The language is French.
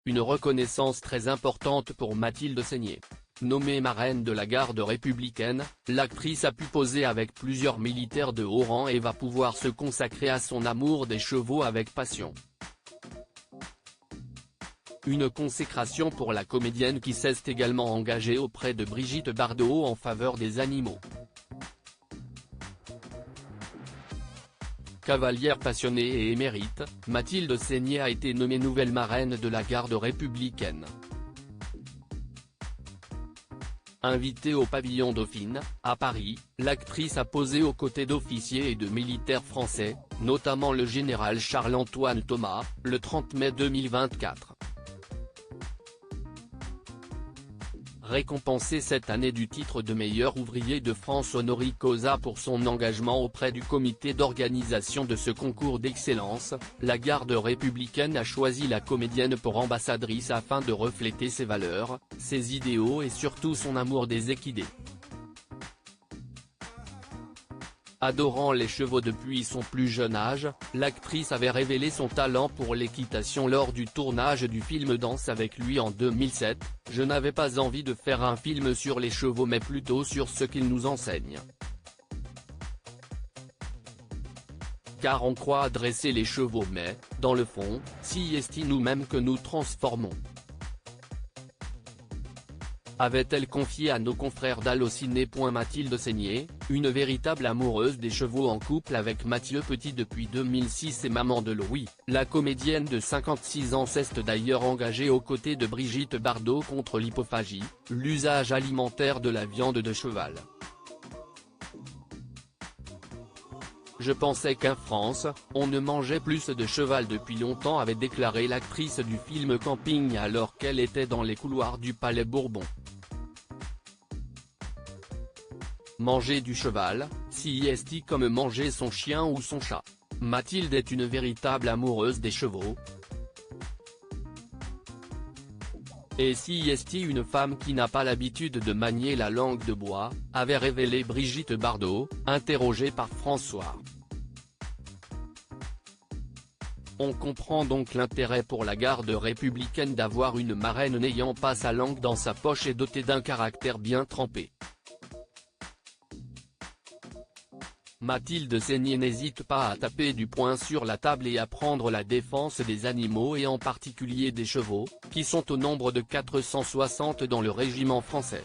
une reconnaissance très importante pour Mathilde Seigné. Nommée marraine de la garde républicaine, l'actrice a pu poser avec plusieurs militaires de haut rang et va pouvoir se consacrer à son amour des chevaux avec passion. Une consécration pour la comédienne qui s'est également engagée auprès de Brigitte Bardot en faveur des animaux. Cavalière passionnée et émérite, Mathilde Seigné a été nommée nouvelle marraine de la garde républicaine. Invitée au pavillon Dauphine, à Paris, l'actrice a posé aux côtés d'officiers et de militaires français, notamment le général Charles-Antoine Thomas, le 30 mai 2024. Récompensée cette année du titre de meilleur ouvrier de France honoris causa pour son engagement auprès du comité d'organisation de ce concours d'excellence, la garde républicaine a choisi la comédienne pour ambassadrice afin de refléter ses valeurs, ses idéaux et surtout son amour des équidés. Adorant les chevaux depuis son plus jeune âge, l'actrice avait révélé son talent pour l'équitation lors du tournage du film Danse avec lui en 2007, « Je n'avais pas envie de faire un film sur les chevaux mais plutôt sur ce qu'ils nous enseignent. Car on croit à dresser les chevaux mais, dans le fond, si est nous-mêmes que nous transformons », avait-elle confié à nos confrères d'Allociné. Mathilde Seigné, une véritable amoureuse des chevaux en couple avec Mathieu Petit depuis 2006 et maman de Louis, la comédienne de 56 ans s'est d'ailleurs engagée aux côtés de Brigitte Bardot contre l'hypophagie, l'usage alimentaire de la viande de cheval. Je pensais qu'en France, on ne mangeait plus de cheval depuis longtemps, avait déclaré l'actrice du film Camping alors qu'elle était dans les couloirs du Palais Bourbon. Manger du cheval, si est comme manger son chien ou son chat. Mathilde est une véritable amoureuse des chevaux. Et si est une femme qui n'a pas l'habitude de manier la langue de bois, avait révélé Brigitte Bardot, interrogée par François. On comprend donc l'intérêt pour la garde républicaine d'avoir une marraine n'ayant pas sa langue dans sa poche et dotée d'un caractère bien trempé. Mathilde Seigné n'hésite pas à taper du poing sur la table et à prendre la défense des animaux et en particulier des chevaux, qui sont au nombre de 460 dans le régiment français.